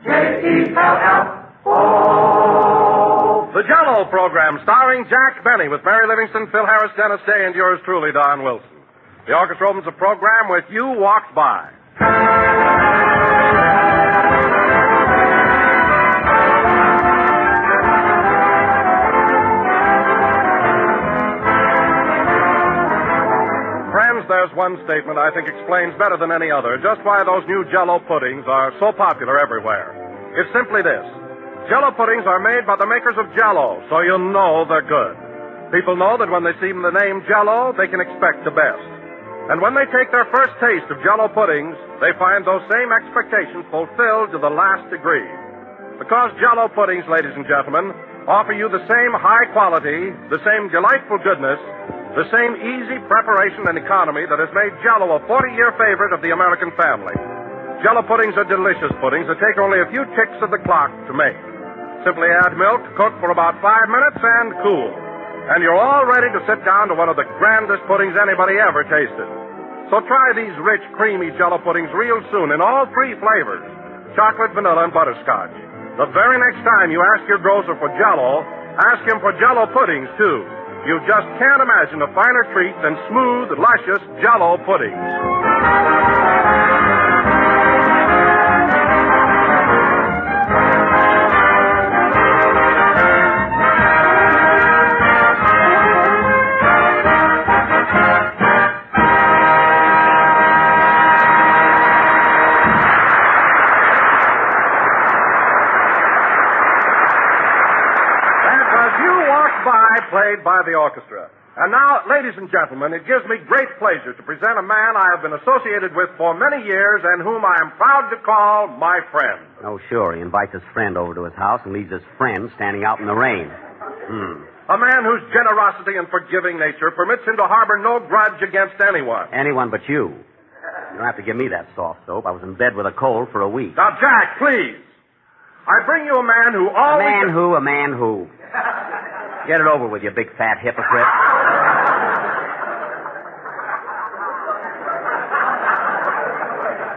JellO. The JellO program, starring Jack Benny with Mary Livingston, Phil Harris, Dennis Day, and yours truly, Don Wilson. The orchestra opens the program with You Walked By. Friends, there's one statement I think explains better than any other just why those new JellO puddings are so popular everywhere. It's simply this. JellO puddings are made by the makers of JellO, so you know they're good. People know that when they see the name JellO, they can expect the best. And when they take their first taste of JellO puddings, they find those same expectations fulfilled to the last degree. Because JellO puddings, ladies and gentlemen, offer you the same high quality, the same delightful goodness, the same easy preparation and economy that has made JellO a 40-year favorite of the American family. JellO puddings are delicious puddings that take only a few ticks of the clock to make. Simply add milk, cook for about 5 minutes, and cool. And you're all ready to sit down to one of the grandest puddings anybody ever tasted. So try these rich, creamy JellO puddings real soon in all 3 flavors, chocolate, vanilla, and butterscotch. The very next time you ask your grocer for JellO, ask him for JellO puddings, too. You just can't imagine a finer treat than smooth, luscious JellO puddings. Played by the orchestra. And now, ladies and gentlemen, it gives me great pleasure to present a man I have been associated with for many years and whom I am proud to call my friend. Oh, sure. He invites his friend over to his house and leaves his friend standing out in the rain. A man whose generosity and forgiving nature permits him to harbor no grudge against anyone. Anyone but you. You don't have to give me that soft soap. I was in bed with a cold for a week. Now, Jack, please. I bring you a man who always... A man who? Get it over with, you big fat hypocrite.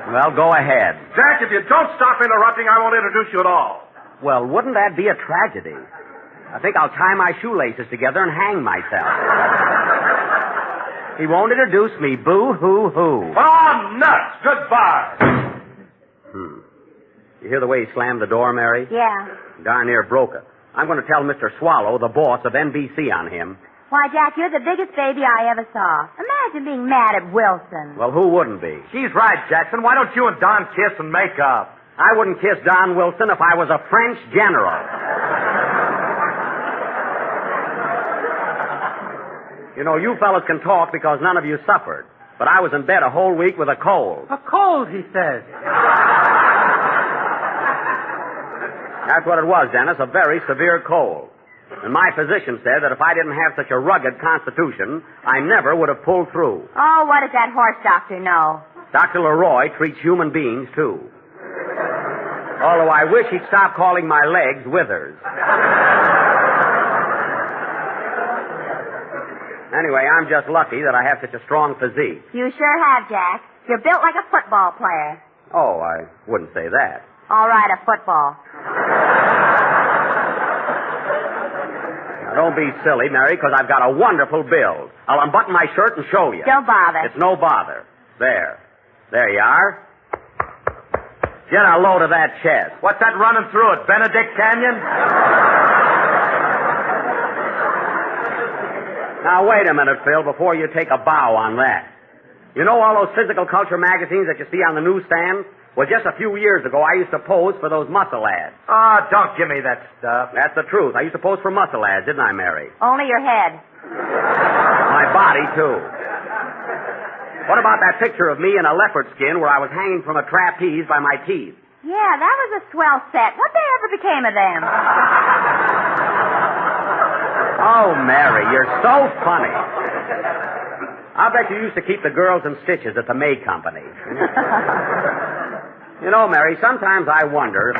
Well, go ahead. Jack, if you don't stop interrupting, I won't introduce you at all. Well, wouldn't that be a tragedy? I think I'll tie my shoelaces together and hang myself. He won't introduce me. Boo-hoo-hoo. Oh, nuts. Goodbye. You hear the way he slammed the door, Mary? Yeah. Darn near broke it. I'm going to tell Mr. Swallow, the boss of NBC, on him. Why, Jack, you're the biggest baby I ever saw. Imagine being mad at Wilson. Well, who wouldn't be? She's right, Jackson. Why don't you and Don kiss and make up? I wouldn't kiss Don Wilson if I was a French general. You know, you fellas can talk because none of you suffered. But I was in bed a whole week with a cold. A cold, he says. That's what it was, Dennis, a very severe cold. And my physician said that if I didn't have such a rugged constitution, I never would have pulled through. Oh, what does that horse doctor know? Dr. Leroy treats human beings, too. Although I wish he'd stop calling my legs withers. Anyway, I'm just lucky that I have such a strong physique. You sure have, Jack. You're built like a football player. Oh, I wouldn't say that. All right, a football. Now, don't be silly, Mary, because I've got a wonderful build. I'll unbutton my shirt and show you. Don't bother. It's no bother. There. There you are. Get a load of that chest. What's that running through it, Benedict Canyon? Now, wait a minute, Phil, before you take a bow on that. You know all those physical culture magazines that you see on the newsstand? Well, just a few years ago, I used to pose for those muscle ads. Oh, don't give me that stuff. That's the truth. I used to pose for muscle ads, didn't I, Mary? Only your head. My body, too. What about that picture of me in a leopard skin where I was hanging from a trapeze by my teeth? Yeah, that was a swell set. What ever became of them? Oh, Mary, you're so funny. I bet you used to keep the girls in stitches at the May Company. You know, Mary, sometimes I wonder...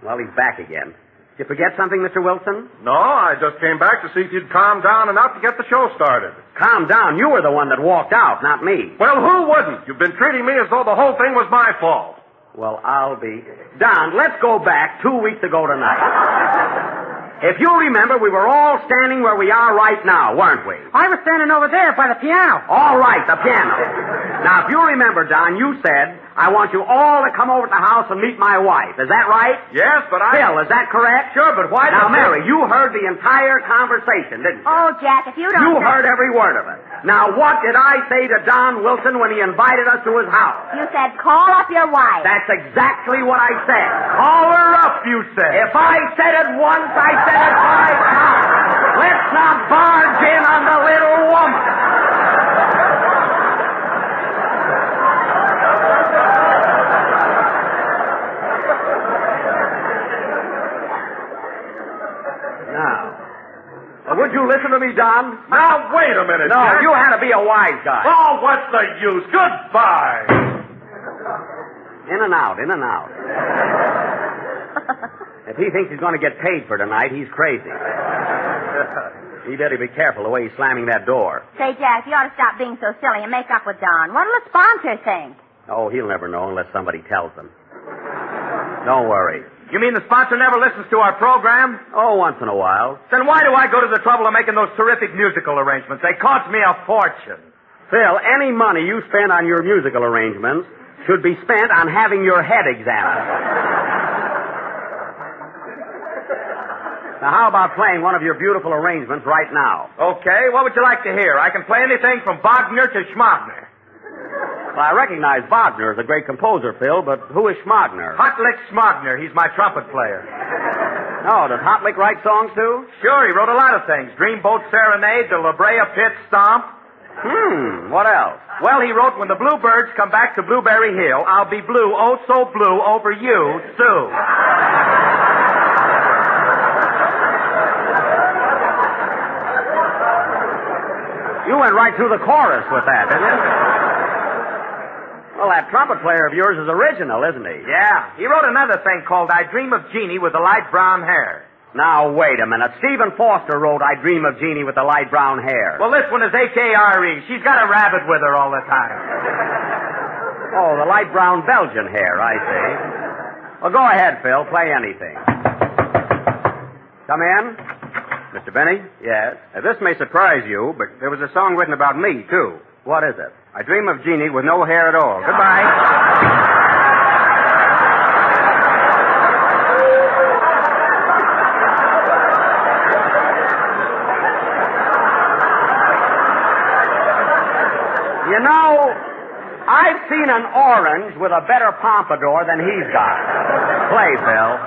Well, he's back again. Did you forget something, Mr. Wilson? No, I just came back to see if you'd calm down enough to get the show started. Calm down. You were the one that walked out, not me. Well, who wouldn't? You've been treating me as though the whole thing was my fault. Well, I'll be... Don, let's go back 2 weeks ago tonight. If you remember, we were all standing where we are right now, weren't we? I was standing over there by the piano. All right, the piano. Now, if you remember, Don, you said, I want you all to come over to the house and meet my wife. Is that right? Yes, but Phil, is that correct? Sure, but why... Now, Mary, you heard the entire conversation, didn't you? Oh, Jack, if you don't... You heard every word of it. Now, what did I say to Don Wilson when he invited us to his house? You said, call up your wife. That's exactly what I said. Call her up, you said. If I said it once, I said it 5 times. Let's not barge in on the little woman. Now, would you listen to me, Don? Now, wait a minute, No, Jack. you had to be a wise guy. Oh, what's the use? Goodbye. In and out, in and out. If he thinks he's going to get paid for tonight, he's crazy. He better be careful the way he's slamming that door. Say, Jack, you ought to stop being so silly and make up with Don. What'll the sponsor think? Oh, he'll never know unless somebody tells him. Don't worry. You mean the sponsor never listens to our program? Oh, once in a while. Then why do I go to the trouble of making those terrific musical arrangements? They cost me a fortune. Phil, any money you spend on your musical arrangements should be spent on having your head examined. Now, how about playing one of your beautiful arrangements right now? Okay, what would you like to hear? I can play anything from Wagner to Schmagner. Well, I recognize Wagner as a great composer, Phil, but who is Schmagner? Hotlick Schmagner, he's my trumpet player. Oh, does Hotlick write songs, too? Sure, he wrote a lot of things. Dreamboat Serenade, the La Brea Pit Stomp. What else? Well, he wrote, when the bluebirds come back to Blueberry Hill, I'll be blue, oh so blue, over you, Sue. You went right through the chorus with that, didn't you? Well, that trumpet player of yours is original, isn't he? Yeah, he wrote another thing called I Dream of Jeannie with the light brown hair. Now, wait a minute. Stephen Foster wrote I Dream of Jeannie with the light brown hair. Well, this one is H-A-R-E. She's got a rabbit with her all the time. Oh, the light brown Belgian hair, I see. Well, go ahead, Phil. Play anything. Come in. Mr. Benny? Yes. This may surprise you, but there was a song written about me, too. What is it? I Dream of Jeannie with no hair at all. Goodbye. You know, I've seen an orange with a better pompadour than he's got. Play, Phil.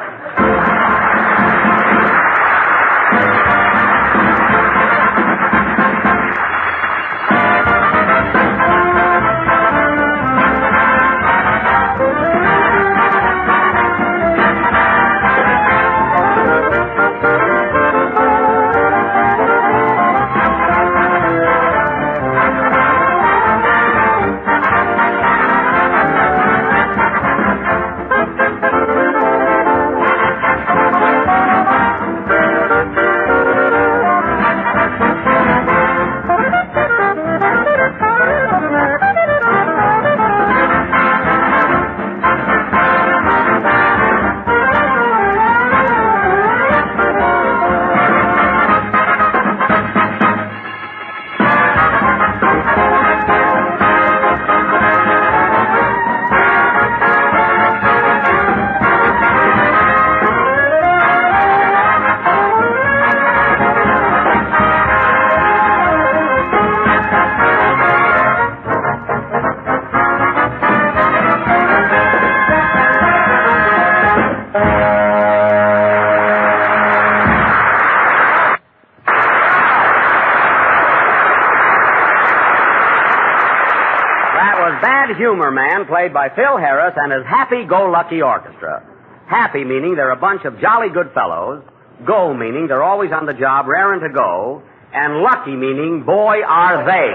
Humor Man, played by Phil Harris and his Happy-Go-Lucky Orchestra. Happy meaning they're a bunch of jolly good fellows. Go meaning they're always on the job, raring to go. And lucky meaning, boy, are they.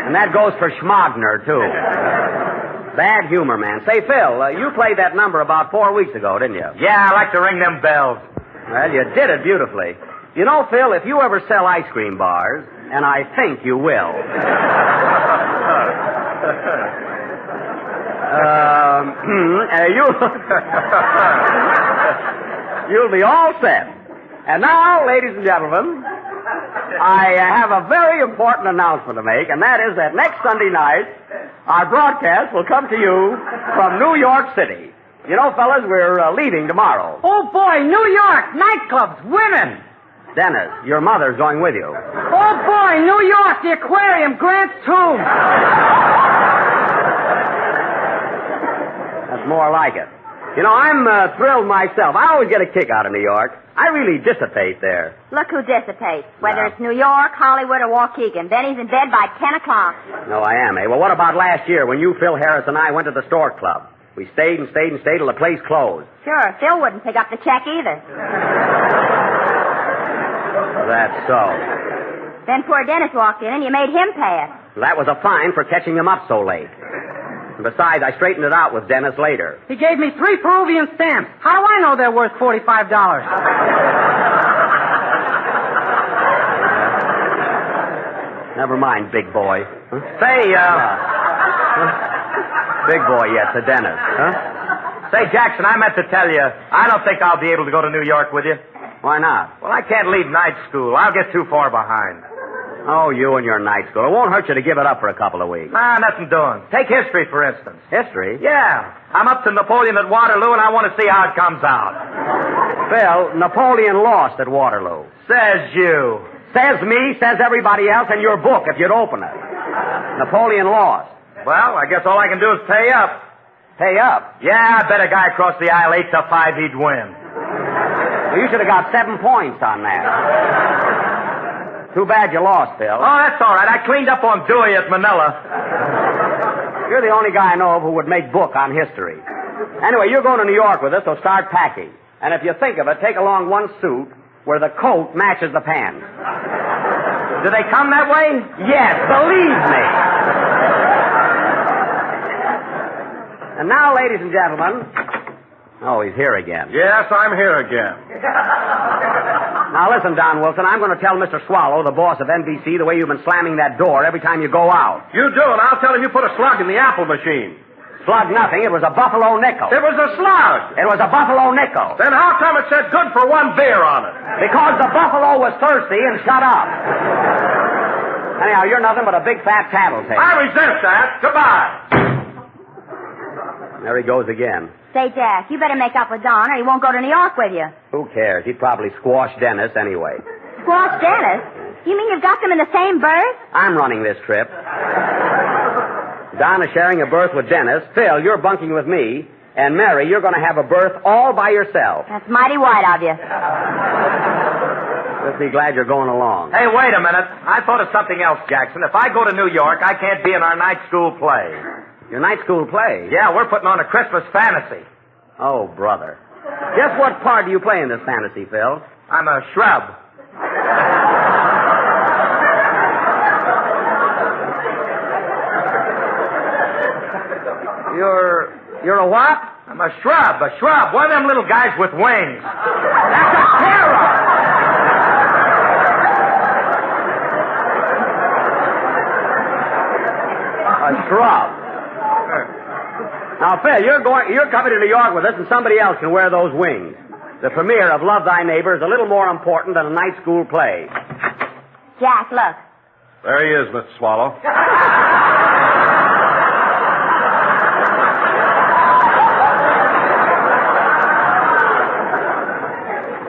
And that goes for Schmagner, too. Bad Humor Man. Say, Phil, you played that number about 4 weeks ago, didn't you? Yeah, I like to ring them bells. Well, you did it beautifully. You know, Phil, if you ever sell ice cream bars, And I think you will. You'll be all set. And now, ladies and gentlemen, I have a very important announcement to make, and that is that next Sunday night, our broadcast will come to you from New York City. You know, fellas, we're leaving tomorrow. Oh, boy, New York, nightclubs, women. Dennis, your mother's going with you. Oh, boy, New York, the aquarium, Grant's tomb. That's more like it. You know, I'm thrilled myself. I always get a kick out of New York. I really dissipate there. Look who dissipates. Whether it's New York, Hollywood, or Waukegan. Then he's in bed by 10 o'clock. No, I am, eh? Well, what about last year when you, Phil Harris, and I went to the Stork Club? We stayed and stayed and stayed till the place closed. Sure, Phil wouldn't pick up the check either. That's so. Then poor Dennis walked in and you made him pay it. Well, that was a fine for catching him up so late. And besides, I straightened it out with Dennis later. He gave me 3 Peruvian stamps. How do I know they're worth $45? Never mind, big boy. Huh? Say, Big boy, yes, to Dennis. Huh? Say, Jackson, I meant to tell you, I don't think I'll be able to go to New York with you. Why not? Well, I can't leave night school. I'll get too far behind. Oh, you and your night school. It won't hurt you to give it up for a couple of weeks. Ah, nothing doing. Take history, for instance. History? Yeah. I'm up to Napoleon at Waterloo, and I want to see how it comes out. Phil, Napoleon lost at Waterloo. Says you. Says me, says everybody else in your book if you'd open it. Napoleon lost. Well, I guess all I can do is pay up. Pay up. Yeah, I bet a guy across the aisle 8-5 he'd win. Well, you should have got 7 points on that. Too bad you lost, Phil. Oh, that's all right. I cleaned up on Dewey at Manila. You're the only guy I know of who would make book on history. Anyway, you're going to New York with us, so start packing. And if you think of it, take along one suit where the coat matches the pants. Do they come that way? Yes, believe me. And now, ladies and gentlemen... Oh, he's here again. Yes, I'm here again. Now, listen, Don Wilson, I'm going to tell Mr. Swallow, the boss of NBC, the way you've been slamming that door every time you go out. You do, and I'll tell him you put a slug in the apple machine. Slug nothing. It was a buffalo nickel. It was a slug. It was a buffalo nickel. Then how come it said good for 1 beer on it? Because the buffalo was thirsty and shut up. Anyhow, you're nothing but a big fat tattletale. I resent that. Goodbye. There he goes again. Say, Jack, you better make up with Don or he won't go to New York with you. Who cares? He'd probably squash Dennis anyway. Squash Dennis? You mean you've got them in the same berth? I'm running this trip. Don is sharing a berth with Dennis. Phil, you're bunking with me. And Mary, you're going to have a berth all by yourself. That's mighty white of you. Just be glad you're going along. Hey, wait a minute. I thought of something else, Jackson. If I go to New York, I can't be in our night school play. Your night school play? Yeah, we're putting on a Christmas fantasy. Oh, brother. Just what part do you play in this fantasy, Phil? I'm a shrub. You're a what? I'm a shrub. One of them little guys with wings. That's a terror. A shrub. Now, Phil, you're coming to New York with us, and somebody else can wear those wings. The premiere of Love Thy Neighbor is a little more important than a night school play. Jack, look. There he is, Mr. Swallow.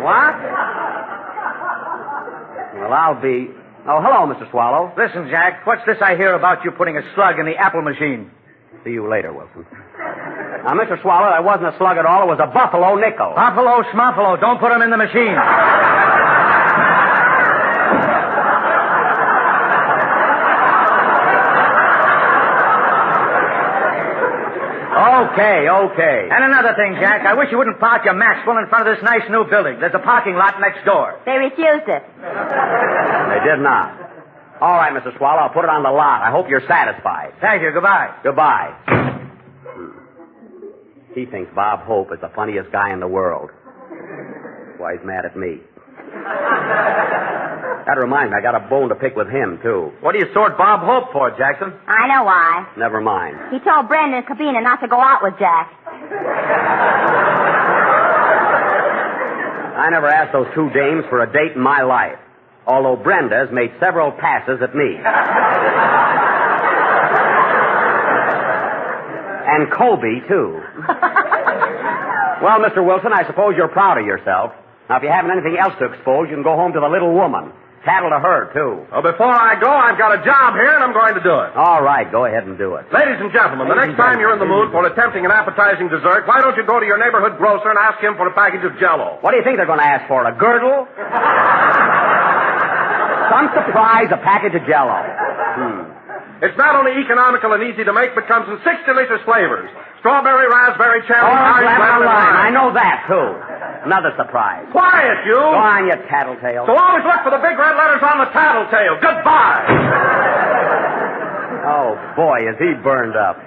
What? Well, I'll be... Oh, hello, Mr. Swallow. Listen, Jack, what's this I hear about you putting a slug in the apple machine? See you later, Wilson. Now, Mr. Swallow, that wasn't a slug at all. It was a buffalo nickel. Buffalo schmuffalo. Don't put them in the machine. Okay. And another thing, Jack, I wish you wouldn't park your Maxwell in front of this nice new building. There's a parking lot next door. They refused it. They did not. All right, Mr. Swallow, I'll put it on the lot. I hope you're satisfied. Thank you. Goodbye. Goodbye. He thinks Bob Hope is the funniest guy in the world. That's why he's mad at me. That reminds me, I got a bone to pick with him, too. What do you sort Bob Hope for, Jackson? I know why. Never mind. He told Brenda and Cabina not to go out with Jack. I never asked those two dames for a date in my life, although Brenda's made several passes at me. And Kobe, too. Well, Mr. Wilson, I suppose you're proud of yourself. Now, if you haven't anything else to expose, you can go home to the little woman. Tattle to her, too. Well, before I go, I've got a job here, and I'm going to do it. All right, go ahead and do it. Ladies and gentlemen, the next time you're in the mood for attempting an appetizing dessert, why don't you go to your neighborhood grocer and ask him for a package of JellO? What do you think they're going to ask for, a girdle? Some surprise, a package of JellO. It's not only economical and easy to make, but comes in 6 delicious flavors. Strawberry, raspberry, cherry, orange, lemon, and lime. I know that, too. Another surprise. Quiet, you! Go on, you tattletale. So always look for the big red letters on the tattletale. Goodbye! Oh, boy, is he burned up.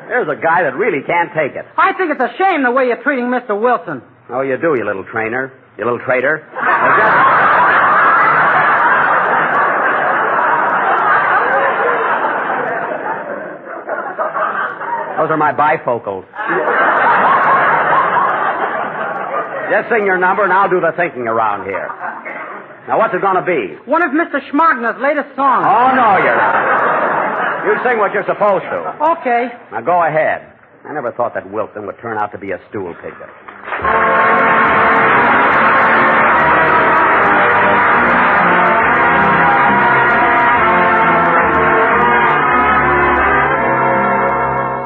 There's a guy that really can't take it. I think it's a shame the way you're treating Mr. Wilson. Oh, you do, you little trainer. You little traitor. Those are my bifocals. Just sing your number, and I'll do the thinking around here. Now, what's it going to be? One of Mr. Schmagner's latest songs. Oh, no, you're not. You sing what you're supposed to. Okay. Now, go ahead. I never thought that Wilson would turn out to be a stool pigeon.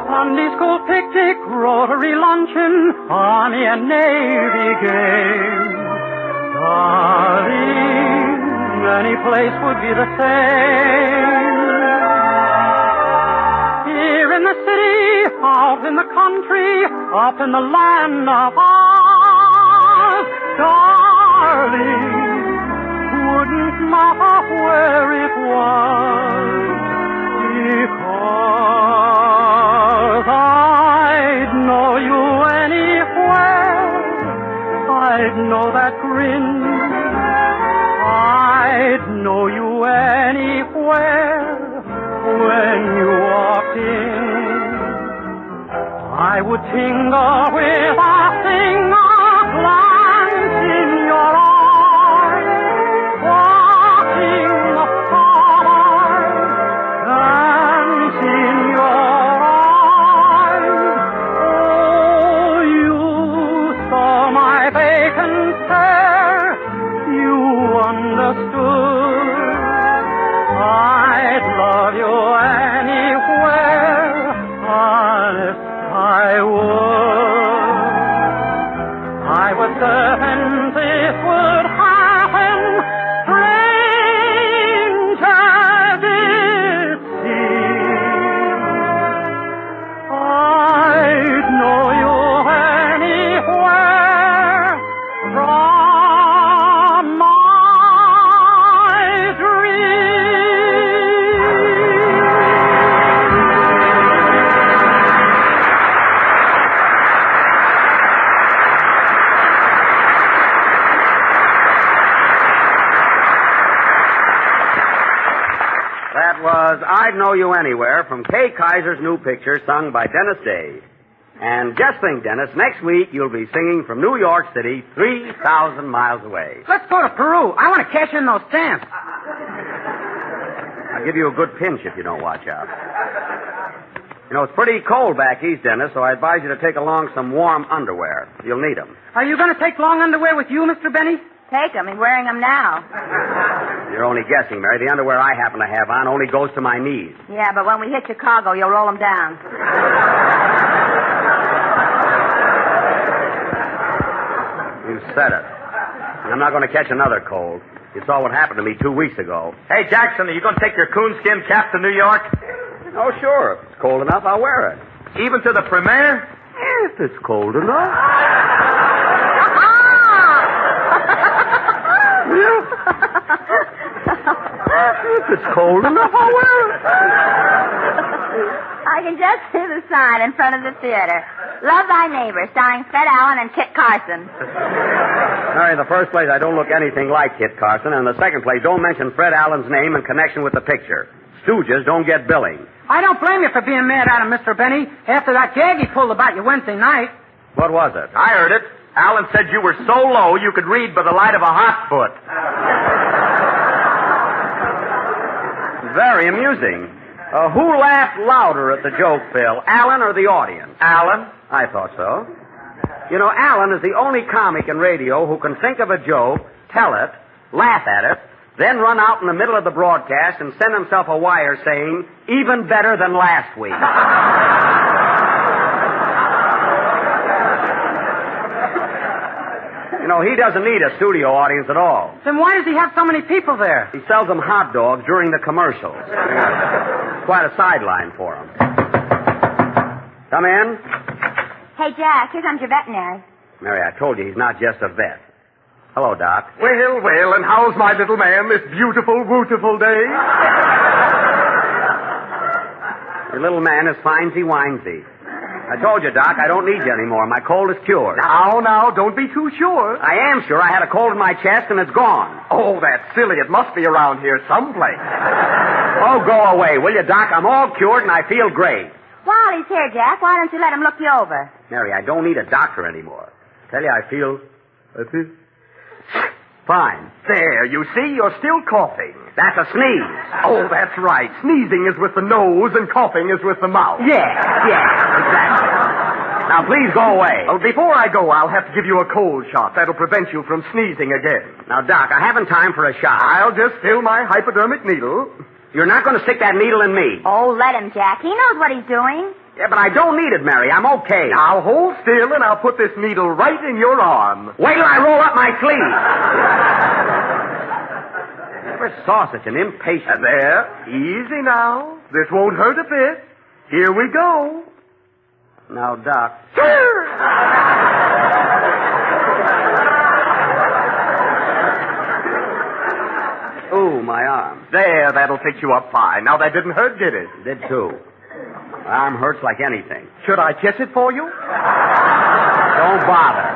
Sunday school picnic, Rotary luncheon, Army and Navy game. Darling, any place would be the same. Here in the city, out in the country, up in the land of Oz. Darling, wouldn't matter where it was, because I'd know you anywhere. I'd know that grin. I'd know you anywhere when you walked in. I would tingle with a single glance in your eyes, walking the starlight, dance in your eyes. Oh, you saw my vacant stare, you understood. I'd love you anywhere, honest I would. I was certain this would happen, strange as it seems. I'd know you anywhere from my That was I'd Know You Anywhere from Kay Kaiser's new picture, sung by Dennis Day. And just think, Dennis, next week you'll be singing from New York City, 3,000 miles away. Let's go to Peru. I want to cash in those stamps. I'll give you a good pinch if you don't watch out. You know, it's pretty cold back east, Dennis, so I advise you to take along some warm underwear. You'll need them. Are you going to take long underwear with you, Mr. Benny? Take them. He's wearing them now. You're only guessing, Mary. The underwear I happen to have on only goes to my knees. Yeah, but when we hit Chicago, you'll roll them down. You said it. I'm not going to catch another cold. You saw what happened to me 2 weeks ago. Hey, Jackson, are you going to take your coonskin cap to New York? Oh, sure. If it's cold enough, I'll wear it. Even to the premiere? If it's cold enough. If it's cold enough, I'll wear it. I can just see the sign in front of the theater. Love Thy Neighbor, starring Fred Allen and Kit Carson. Mary, in the first place, I don't look anything like Kit Carson. And in the second place, don't mention Fred Allen's name in connection with the picture. Stooges don't get billing. I don't blame you for being mad at him, Mr. Benny, after that gag he pulled about you Wednesday night. What was it? I heard it. Alan said you were so low you could read by the light of a hot foot. Very amusing. Who laughed louder at the joke, Phil? Alan or the audience? Alan? I thought so. You know, Alan is the only comic in radio who can think of a joke, tell it, laugh at it, then run out in the middle of the broadcast and send himself a wire saying, even better than last week. You know, he doesn't need a studio audience at all. Then why does he have so many people there? He sells them hot dogs during the commercials. Quite a sideline for him. Come in. Hey, Jack, here comes your veterinary. Mary, I told you he's not just a vet. Hello, Doc. Well, and how's my little man this beautiful, beautiful day? Your little man is finesy-winesy. I told you, Doc, I don't need you anymore. My cold is cured. Now, don't be too sure. I am sure. I had a cold in my chest, and it's gone. Oh, that's silly. It must be around here someplace. Oh, go away, will you, Doc? I'm all cured, and I feel great. While he's here, Jack, why don't you let him look you over? Mary, I don't need a doctor anymore. Tell you, I feel fine. There, you see, you're still coughing. That's a sneeze. Oh, that's right. Sneezing is with the nose and coughing is with the mouth. Yeah, exactly. Now, please go away. Oh, before I go, I'll have to give you a cold shot. That'll prevent you from sneezing again. Now, Doc, I haven't time for a shot. I'll just fill my hypodermic needle. You're not going to stick that needle in me. Oh, let him, Jack. He knows what he's doing. Yeah, but I don't need it, Mary. I'm okay. Now, hold still, and I'll put this needle right in your arm. Wait till I roll up my sleeve. Never saw such an impatient... There. Easy now. This won't hurt a bit. Here we go. Now, Doc... Ooh, my arm. There, that'll fix you up fine. Now, that didn't hurt, did it? Did too. My arm hurts like anything. Should I kiss it for you? Don't bother.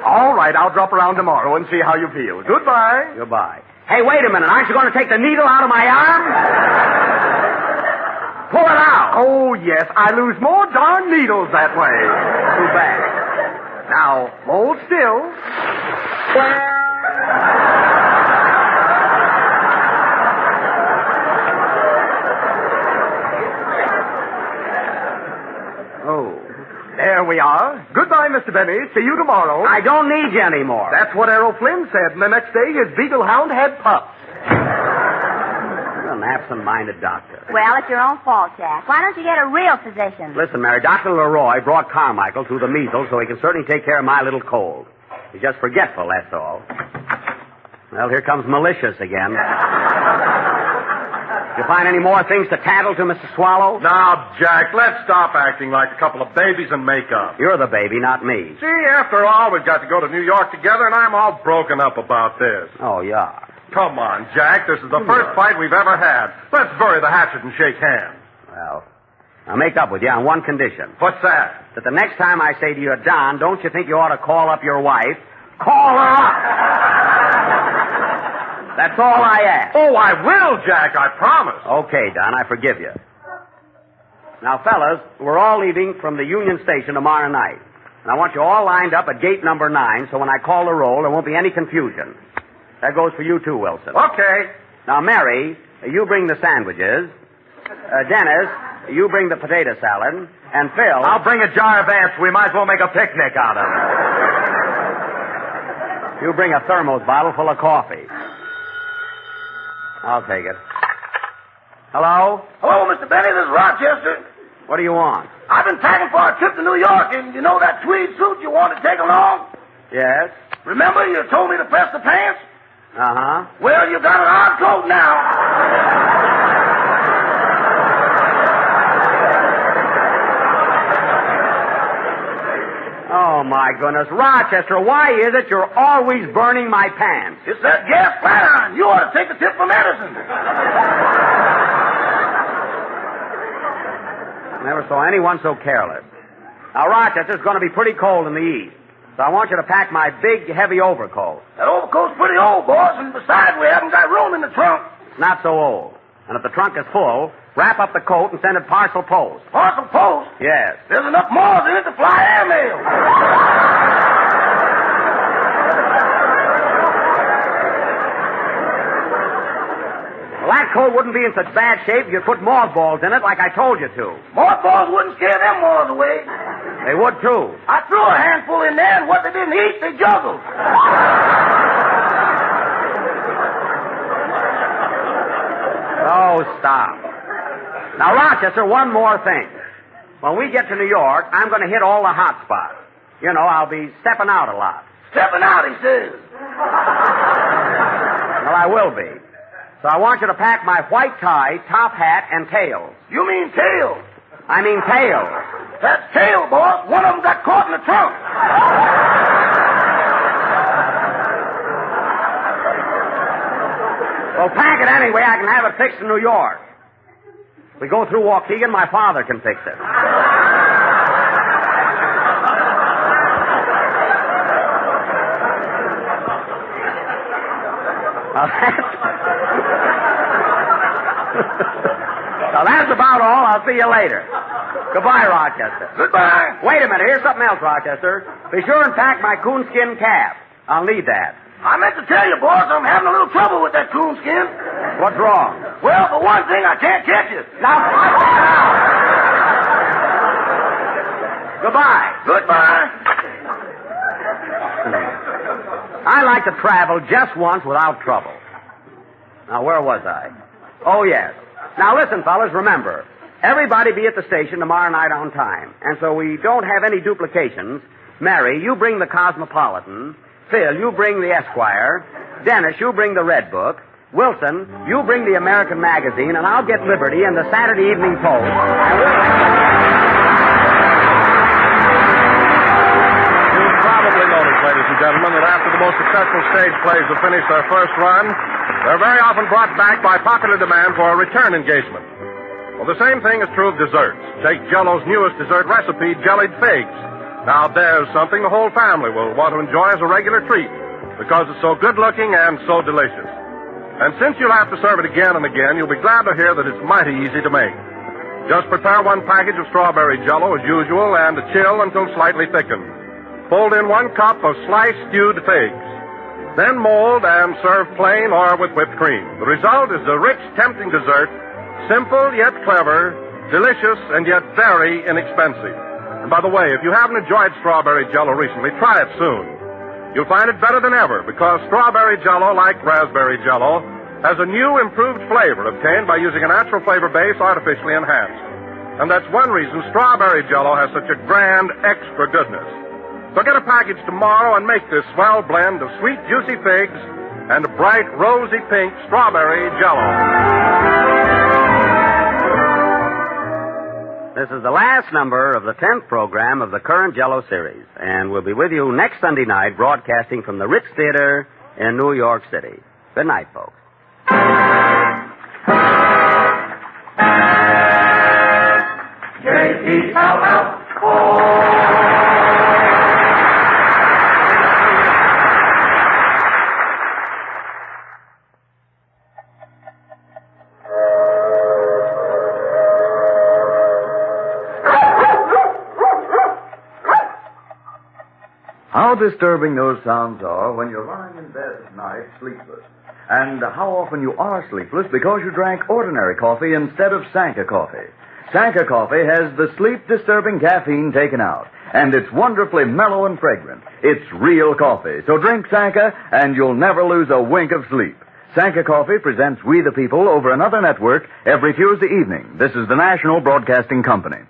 All right, I'll drop around tomorrow and see how you feel. Goodbye. Goodbye. Hey, wait a minute. Aren't you going to take the needle out of my arm? Pull it out. Oh, yes. I lose more darn needles that way. Too bad. Now, hold still. Oh. There we are. Goodbye, Mr. Benny. See you tomorrow. I don't need you anymore. That's what Errol Flynn said, and the next day his beagle hound had pups. You're an absent-minded doctor. Well, it's your own fault, Jack. Why don't you get a real physician? Listen, Mary, Dr. Leroy brought Carmichael through the measles so he can certainly take care of my little cold. He's just forgetful, that's all. Well, here comes malicious again. Did you find any more things to tattle to, Mr. Swallow? Now, Jack, let's stop acting like a couple of babies and make up. You're the baby, not me. See, after all, we've got to go to New York together, and I'm all broken up about this. Oh, yeah. Come on, Jack. This is the first fight we've ever had. Let's bury the hatchet and shake hands. Well, I'll make up with you on one condition. What's that? That the next time I say to you, Don, don't you think you ought to call up your wife? Call her up! That's all I ask. Oh, I will, Jack. I promise. Okay, Don, I forgive you. Now, fellas, we're all leaving from the Union Station tomorrow night. And I want you all lined up at gate number 9, so when I call the roll, there won't be any confusion. That goes for you, too, Wilson. Okay. Now, Mary, you bring the sandwiches. Dennis, you bring the potato salad. And Phil... I'll bring a jar of ants. We might as well make a picnic out of it. You bring a thermos bottle full of coffee. I'll take it. Hello? Hello, Mr. Benny. This is Rochester. What do you want? I've been packing for a trip to New York, and you know that tweed suit you wanted to take along? Yes? Remember you told me to press the pants? Uh-huh. Well, you got an odd coat now. Oh, my goodness. Rochester, why is it you're always burning my pants? It's that gas flat iron. You ought to take a tip from Edison. Never saw anyone so careless. Now, Rochester's going to be pretty cold in the east. So I want you to pack my big, heavy overcoat. That overcoat's pretty old, boss, and besides, we haven't got room in the trunk. Not so old. And if the trunk is full, wrap up the coat and send it parcel post. Parcel post? Yes. There's enough Mars in it to fly airmail. Well, that coat wouldn't be in such bad shape if you put mothballs in it like I told you to. Mothballs wouldn't scare them Mars away. They would, too. I threw a handful in there, and what they didn't eat, they juggled. Oh, stop. Now, Rochester, one more thing. When we get to New York, I'm going to hit all the hot spots. You know, I'll be stepping out a lot. Stepping out, he says. Well, I will be. So I want you to pack my white tie, top hat, and tails. You mean tail? I mean tails. That's tail, boss. One of them got caught in the trunk. Well, pack it anyway. I can have it fixed in New York. If we go through Waukegan, my father can fix it. Now, that's about all. I'll see you later. Goodbye, Rochester. Goodbye. Wait a minute. Here's something else, Rochester. Be sure and pack my coonskin cap. I'll need that. I meant to tell you, boss, I'm having a little trouble with that coonskin. What's wrong? Well, for one thing, I can't catch it. Now, goodbye. Goodbye. I like to travel just once without trouble. Now, where was I? Oh, yes. Now, listen, fellas, remember, everybody be at the station tomorrow night on time. And so we don't have any duplications. Mary, you bring the Cosmopolitan. Phil, you bring the Esquire. Dennis, you bring the Red Book. Wilson, you bring the American Magazine, and I'll get Liberty and the Saturday Evening Post. You've probably noticed, ladies and gentlemen, that after the most successful stage plays have finished their first run, they're very often brought back by popular demand for a return engagement. Well, the same thing is true of desserts. Take JellO's newest dessert recipe, jellied figs. Now, there's something the whole family will want to enjoy as a regular treat because it's so good-looking and so delicious. And since you'll have to serve it again and again, you'll be glad to hear that it's mighty easy to make. Just prepare one package of strawberry JellO as usual and chill until slightly thickened. Fold in 1 cup of sliced stewed figs. Then mold and serve plain or with whipped cream. The result is a rich, tempting dessert, simple yet clever, delicious and yet very inexpensive. And by the way, if you haven't enjoyed strawberry JellO recently, try it soon. You'll find it better than ever because strawberry JellO, like raspberry JellO, has a new improved flavor obtained by using a natural flavor base artificially enhanced. And that's one reason strawberry JellO has such a grand extra goodness. So get a package tomorrow and make this swell blend of sweet, juicy figs and bright, rosy pink strawberry JellO. This is the last number of the 10th program of the current JellO series, and we'll be with you next Sunday night broadcasting from the Ritz Theater in New York City. Good night, folks. J-E-L-L-O. How disturbing those sounds are when you're lying in bed at night sleepless. And how often you are sleepless because you drank ordinary coffee instead of Sanka coffee. Sanka coffee has the sleep-disturbing caffeine taken out, and it's wonderfully mellow and fragrant. It's real coffee. So drink Sanka, and you'll never lose a wink of sleep. Sanka Coffee presents We the People over another network every Tuesday evening. This is the National Broadcasting Company.